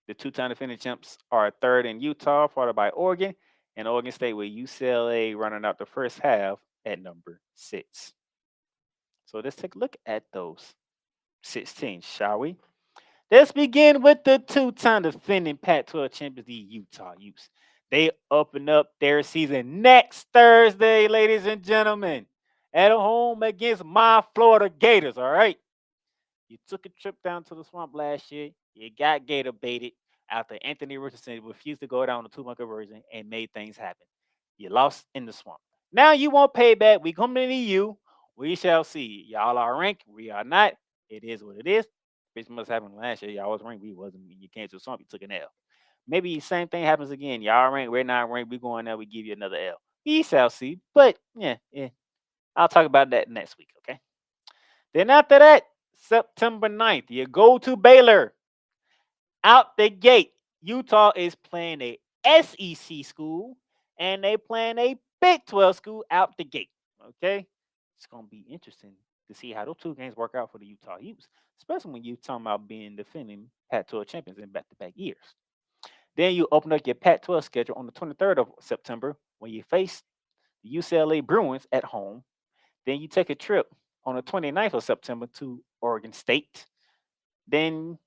The 2-time defending champs are third in Utah, followed by Oregon, and Oregon State with UCLA running out the first half at number 6. So let's take a look at those 16, shall we? Let's begin with the 2-time defending Pac-12 champions, the Utah Utes. They open up their season next Thursday, ladies and gentlemen, at home against my Florida Gators, all right? You took a trip down to the swamp last year. You got Gator baited after Anthony Richardson refused to go down the 2-point conversion and made things happen. You lost in the swamp. Now you want payback. We coming to you. We shall see. Y'all are ranked. We are not. It is what it is. Which must happen last year. Y'all was ranked. We wasn't. You came to the swamp. You took an L. Maybe the same thing happens again. Y'all ranked. We're not ranked. We going there. We give you another L. We shall see. But yeah. I'll talk about that next week. Okay. Then after that, September 9th, you go to Baylor. Out the gate, Utah is playing a SEC school, and they playing a Big 12 school out the gate. Okay, it's gonna be interesting to see how those 2 games work out for the Utah Utes, especially when you're talking about being defending Pac-12 champions in back-to-back years. Then you open up your Pac-12 schedule on the 23rd of September when you face the UCLA Bruins at home. Then you take a trip on the 29th of September to Oregon State. Then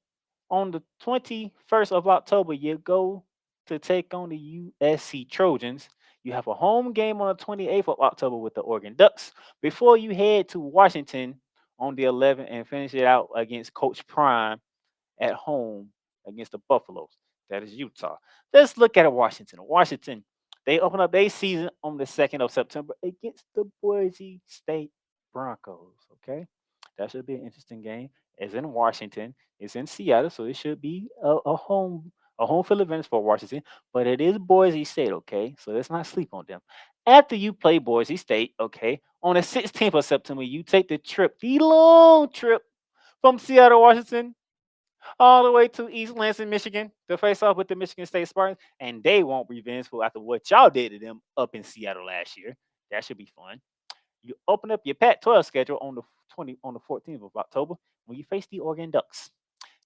on the 21st of October, you go to take on the USC Trojans. You have a home game on the 28th of October with the Oregon Ducks before you head to Washington on the 11th and finish it out against Coach Prime at home against the Buffaloes. That is Utah. Let's look at Washington. Washington, they open up their season on the 2nd of September against the Boise State Broncos. Okay, that should be an interesting game. It's in Washington. It's in Seattle, so it should be a home field advantage for Washington. But it is Boise State. Okay, so let's not sleep on them. After you play Boise State, okay, on the 16th of September, you take the long trip from Seattle, Washington, all the way to East Lansing, Michigan, to face off with the Michigan State Spartans, and they won't be vengeful after what y'all did to them up in Seattle last year. That should be fun. You open up your Pac-12 schedule on the 14th of October when you face the Oregon Ducks.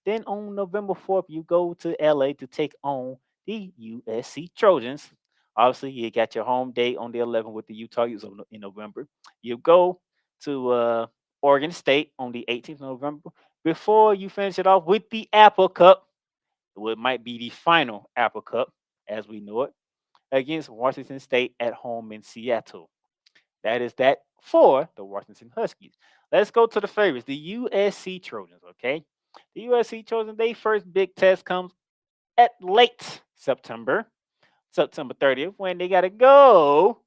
Then on November 4th, you go to LA to take on the USC Trojans. Obviously, you got your home date on the 11th with the Utah Utes in November. You go to Oregon State on the 18th of November before you finish it off with the Apple Cup. It might be the final Apple Cup as we know it against Washington State at home in Seattle. That is that for the Washington Huskies. Let's go to the favorites, the USC Trojans, okay? The USC Trojans, their first big test comes at late September 30th, when they got to go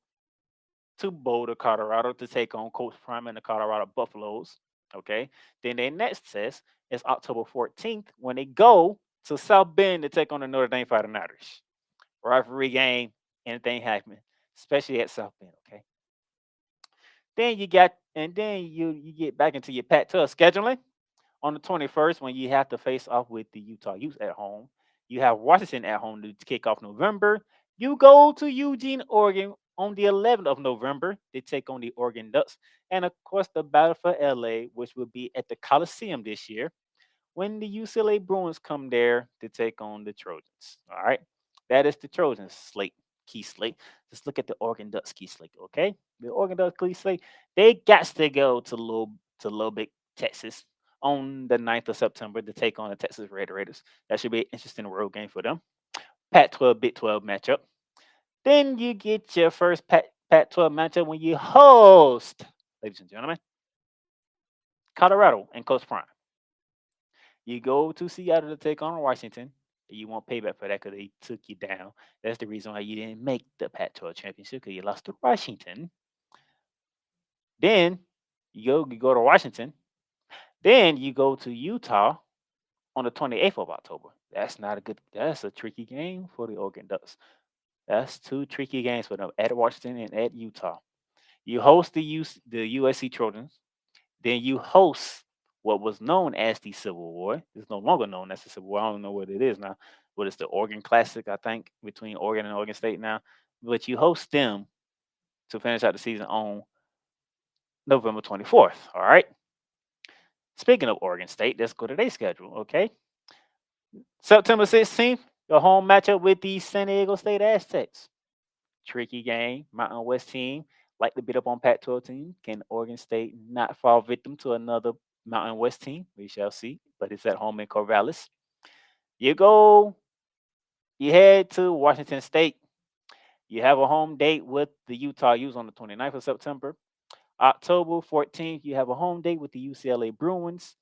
to Boulder, Colorado to take on Coach Prime and the Colorado Buffaloes, okay? Then their next test is October 14th when they go to South Bend to take on the Notre Dame Fighting Irish. Rivalry game, anything happen, especially at South Bend, okay? Then you get back into your Pac-12 scheduling on the 21st when you have to face off with the Utah Utes at home. You have Washington at home to kick off November. You go to Eugene, Oregon on the 11th of November. They take on the Oregon Ducks. And of course, the battle for LA, which will be at the Coliseum this year, when the UCLA Bruins come there to take on the Trojans. All right. That is the Trojans slate, key slate. Just look at the Oregon Ducks key slate, okay? The Oregon Ducks key slate, they got to go to Lubbock, Texas on the 9th of September to take on the Texas Red Raiders. That should be an interesting road game for them. Pac-12, Big 12 matchup. Then you get your first Pac-12 matchup when you host, ladies and gentlemen, Colorado and Coach Prime. You go to Seattle to take on Washington. You want payback for that because they took you down. That's the reason why you didn't make the Pac-12 championship, because you lost to Washington. Then you go to Washington. Then you go to Utah on the 28th of October. That's a tricky game for the Oregon Ducks. That's two tricky games for them, at Washington and at Utah. You host the USC Trojans. Then you host what was known as the Civil War. It's no longer known as the Civil War. I don't know what it is now. But it's the Oregon Classic, I think, between Oregon and Oregon State now. But you host them to finish out the season on November 24th. All right. Speaking of Oregon State, let's go to their schedule, okay? September 16th, the home matchup with the San Diego State Aztecs. Tricky game. Mountain West team like to beat up on Pac-12 team. Can Oregon State not fall victim to another Mountain West team? We shall see. But it's at home in Corvallis. You head to Washington State. You have a home date with the Utah Utes on the 29th of September. October 14th, you have a home date with the UCLA Bruins.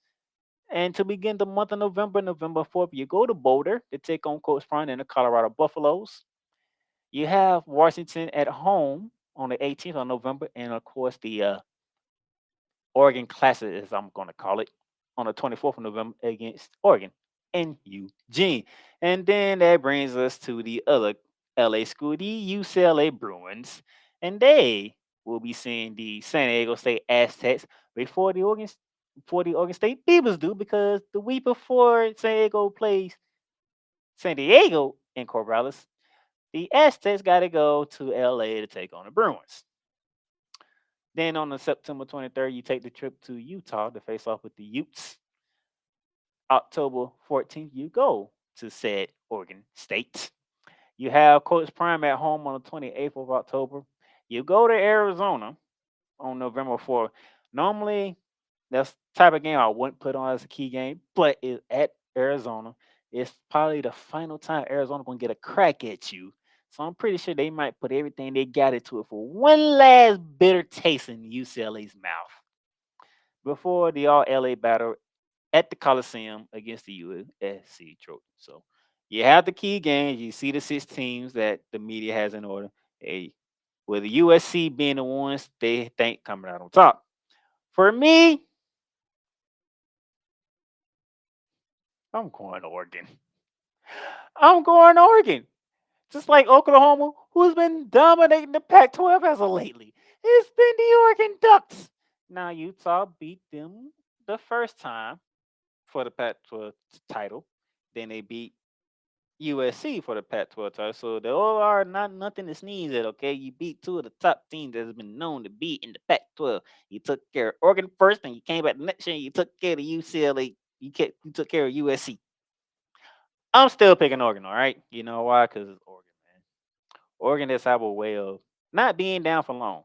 And to begin the month of November 4th, you go to Boulder to take on Coach Prime and the Colorado Buffaloes. You have Washington at home on the 18th of November. And, of course, the Oregon Classic, as I'm going to call it, on the 24th of November against Oregon and Eugene. And then that brings us to the other LA school, the UCLA Bruins. And they will be seeing the San Diego State Aztecs before the Oregon State Beavers do, because the week before San Diego plays San Diego in Corvallis, the Aztecs got to go to LA to take on the Bruins. Then on the September 23rd, you take the trip to Utah to face off with the Utes. October 14th, you go to said Oregon State. You have Coach Prime at home on the 28th of October. You go to Arizona on November 4th. Normally, that's the type of game I wouldn't put on as a key game, but it's at Arizona. It's probably the final time Arizona going to get a crack at you. So I'm pretty sure they might put everything they got into it for one last bitter taste in UCLA's mouth. before the All LA battle at the Coliseum against the USC Trojans. So you have the key games. You see the 6 teams that the media has in order. Hey, with the USC being the ones they think coming out on top. For me, I'm going Oregon. I'm going Oregon. Just like Oklahoma, who's been dominating the Pac-12 as of lately. It's been the Oregon Ducks. Now Utah beat them the first time for the Pac-12 title. Then they beat USC for the Pac-12 title. So they all are not nothing to sneeze at, okay? You beat 2 of the top teams that has been known to be in the Pac-12. You took care of Oregon first, and you came back the next year and you took care of UCLA. You took care of USC. I'm still picking Oregon, all right? You know why? Because it's Oregon, man. Oregon just have a way of not being down for long.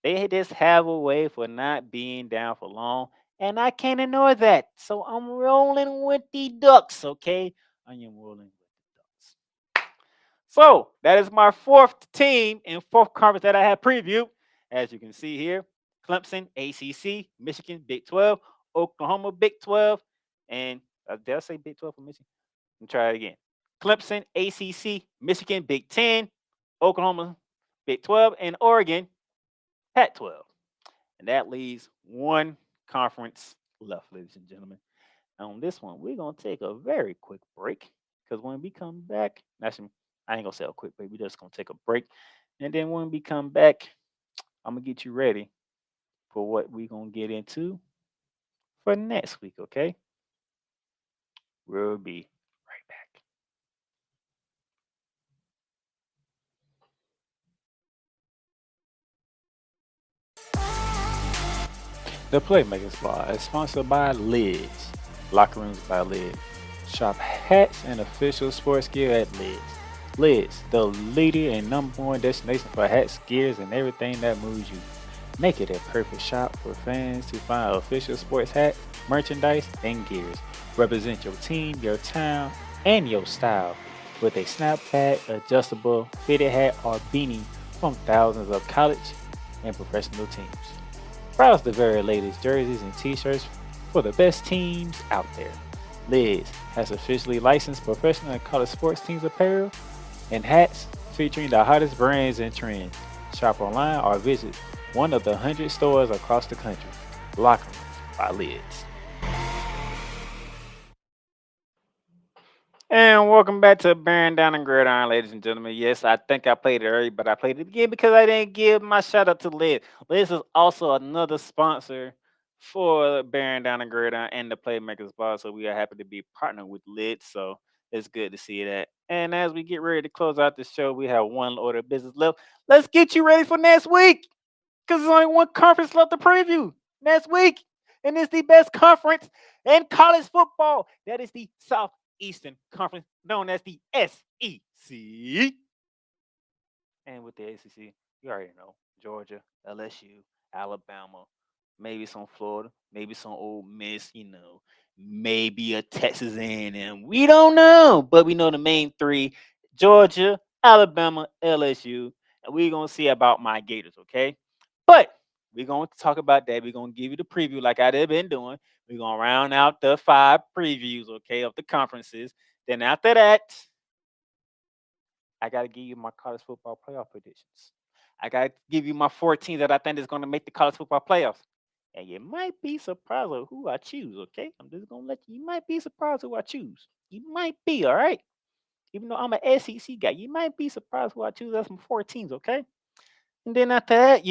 They just have a way for not being down for long, and I can't ignore that. So I'm rolling with the Ducks, okay? I am rolling with the Ducks. So that is my 4th team in 4th conference that I have previewed. As you can see here, Clemson, ACC, Michigan, Big 12, Oklahoma, Big 12, and did I say Big 12 for Michigan? Let me try it again. Clemson, ACC, Michigan, Big 10, Oklahoma, Big 12, and Oregon, Pac-12. And that leaves 1 conference left, ladies and gentlemen. And on this one, we're going to take a very quick break because when we come back, actually, I ain't going to say a quick break. We're just going to take a break. And then when we come back, I'm going to get you ready for what we're going to get into for next week, okay? We'll be right back. The Playmaker Spa is sponsored by Lids, Locker Rooms by Lids. Shop hats and official sports gear at Lids. Lids, the leader and #1 destination for hats, gears, and everything that moves you. Make it a perfect shop for fans to find official sports hats, merchandise, and gears. Represent your team, your town, and your style with a snapback, adjustable, fitted hat, or beanie from thousands of college and professional teams. Browse the very latest jerseys and t-shirts for the best teams out there. Lids has officially licensed professional and college sports teams apparel and hats featuring the hottest brands and trends. Shop online or visit one of the 100 stores across the country. Locker Rooms by Lids. And welcome back to Bearing Down and Gridiron, ladies and gentlemen. Yes, I think I played it early, but I played it again because I didn't give my shout out to Lids. Lids is also another sponsor for Bearing Down and Gridiron and the Playmakers Bar, so we are happy to be partnered with Lids. So it's good to see that. And as we get ready to close out the show, we have one order of business left. Let's get you ready for next week because there's only 1 conference left to preview next week, and it's the best conference in college football. That is the Southeastern Conference, known as the SEC. And with the ACC, you already know Georgia, LSU, Alabama, maybe some Florida, maybe some Ole Miss, maybe a Texas A&M. We don't know, but we know the main 3: Georgia, Alabama, LSU, and we're gonna see about my Gators, okay? But we're gonna talk about that. We're gonna give you the preview like I've been doing. We're gonna round out the 5 previews, okay, of the conferences. Then after that, I gotta give you my college football playoff predictions. I gotta give you my 14 that I think is gonna make the college football playoffs. And you might be surprised of who I choose, okay? I'm just gonna let you might be surprised who I choose. You might be, all right? Even though I'm an SEC guy, you might be surprised who I choose as my 4 teams, okay? And then after that,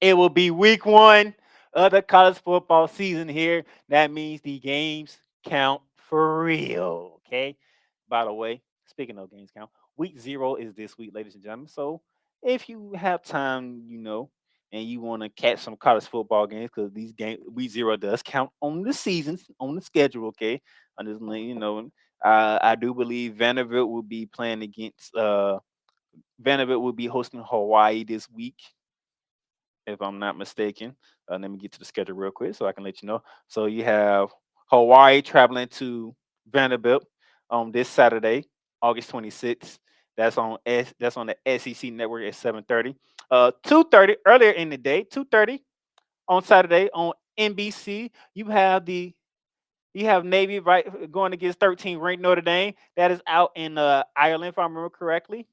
it will be week 1 of the college football season here. That means the games count for real, okay? By the way, speaking of games count, week 0 is this week, ladies and gentlemen. So if you have time, and you want to catch some college football games, because these games, week 0 does count on the seasons, on the schedule, okay? I'm just letting you know. I do believe Vanderbilt will be playing against Vanderbilt will be hosting Hawaii this week, if I'm not mistaken. Let me get to the schedule real quick so I can let you know. So you have Hawaii traveling to Vanderbilt on this Saturday, August 26th. That's on the SEC network at 7:30. 2:30 earlier in the day, 2:30. on Saturday on NBC. You have Navy going against 13 ranked Notre Dame. That is out in Ireland, if I remember correctly.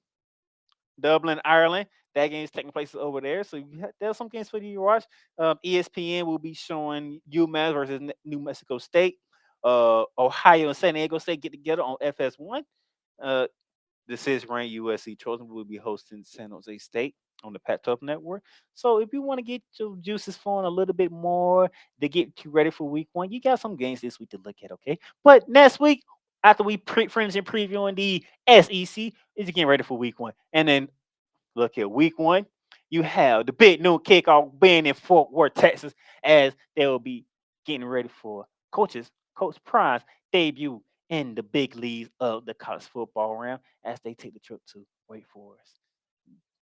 Dublin, Ireland. That game is taking place over there. So there's some games for you to watch. ESPN will be showing UMass versus New Mexico State. Ohio and San Diego State get together on FS1. The 6th ranked USC Trojans will be hosting San Jose State on the Pac-12 network. So if you want to get your juices flowing a little bit more to get you ready for week 1, you got some games this week to look at, okay? But next week, after we finish and previewing the SEC, is getting ready for week 1. And then look at week 1, you have the big noon kickoff being in Fort Worth, Texas, as they will be getting ready for Coach Prime's debut in the big leagues of the college football round as they take the trip to Wake Forest.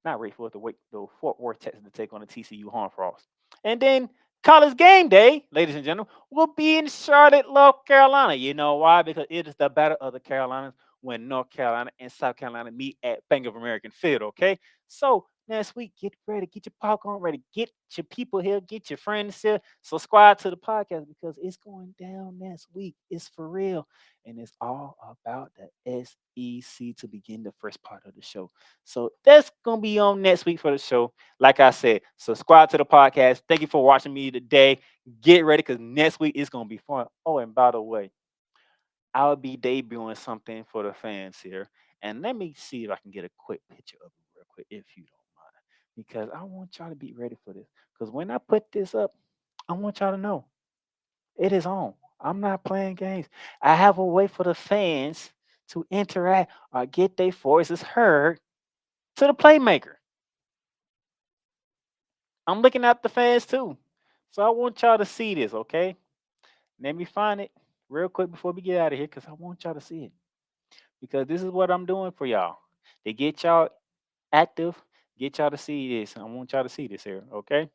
Not Wake Forest, the Fort Worth, Texas to take on the TCU Horned Frogs. And then college game day, ladies and gentlemen, will be in Charlotte, North Carolina. You know why? Because it is the battle of the Carolinas when North Carolina and South Carolina meet at Bank of American Field, okay? So next week, get ready, get your popcorn ready, get your people here, get your friends here, subscribe to the podcast because it's going down next week. It's for real. And it's all about the SEC to begin the first part of the show. So that's going to be on next week for the show. Like I said, subscribe to the podcast. Thank you for watching me today. Get ready because next week is going to be fun. Oh, and by the way, I'll be debuting something for the fans here. And let me see if I can get a quick picture of it real quick, if you don't mind. Because I want y'all to be ready for this. Because when I put this up, I want y'all to know it is on. I'm not playing games. I have a way for the fans to interact or get their voices heard to the Playmaker. I'm looking at the fans too. So I want y'all to see this, okay? Let me find it real quick before we get out of here because I want y'all to see it. Because this is what I'm doing for y'all. To get y'all active, get y'all to see this. I want y'all to see this here, okay?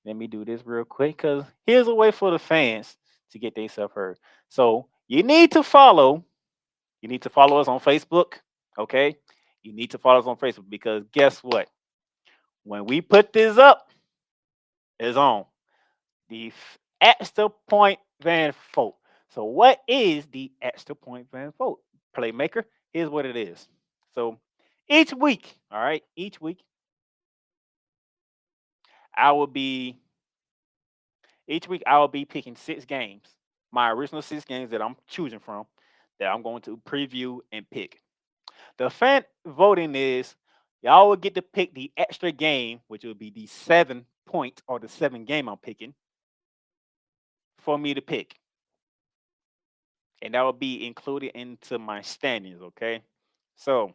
Let me do this real quick because here's a way for the fans to get themselves heard. So you need to follow. You need to follow us on Facebook, okay? You need to follow us on Facebook because guess what? When we put this up, it's on. The extra point Van Vogt. So what is the extra point Van Vogt? Playmaker, here's what it is. So each week, all right, I will be picking 6 games, my original 6 games that I'm choosing from, that I'm going to preview and pick. The fan voting is y'all will get to pick the extra game, which will be the 7 point or the 7 game I'm picking for me to pick. And that will be included into my standings, okay? So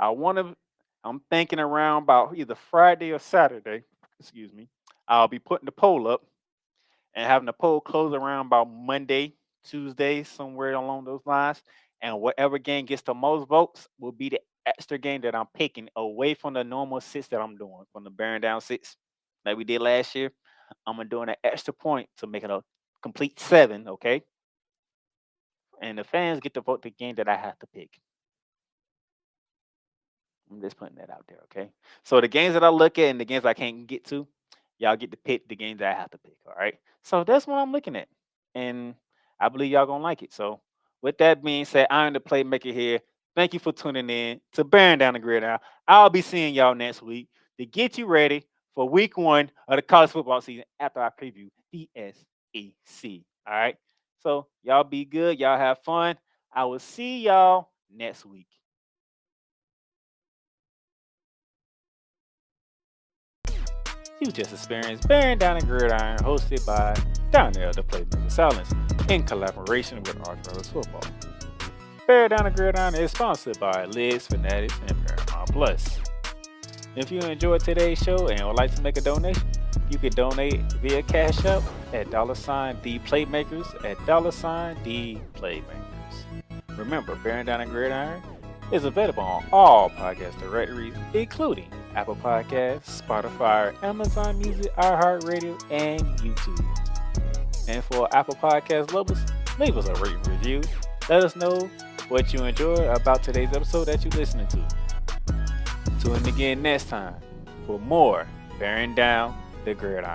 I'm thinking around about either Friday or Saturday, I'll be putting the poll up and having the poll close around about Monday, Tuesday, somewhere along those lines. And whatever game gets the most votes will be the extra game that I'm picking away from the normal 6 that I'm doing, from the bearing down 6 like we did last year. I'm doing an extra point to make it a complete 7, okay? And the fans get to vote the game that I have to pick. I'm just putting that out there, okay? So the games that I look at and the games I can't get to, y'all get to pick the games that I have to pick, all right? So that's what I'm looking at. And I believe y'all going to like it. So with that being said, I'm the Playmaker here. Thank you for tuning in to Bearing Down the Gridiron. I'll be seeing y'all next week to get you ready for week 1 of the college football season after I preview the SEC, all right? So y'all be good. Y'all have fun. I will see y'all next week. You just experienced Bearing Down the Gridiron, hosted by Donnell the Playmaker Silence, in collaboration with Arthur's Football. Bearing Down the Gridiron is sponsored by Lids, Fanatics, and Paramount Plus. If you enjoyed today's show and would like to make a donation, you can donate via Cash App at $the Playmakers at $the Playmakers. Remember, Bearing Down the Gridiron is available on all podcast directories, including Apple Podcasts, Spotify, Amazon Music, iHeartRadio, and YouTube. And for Apple Podcast lovers, leave us a rating review. Let us know what you enjoyed about today's episode that you're listening to. Tune in again next time for more Bearing Down the gridiron.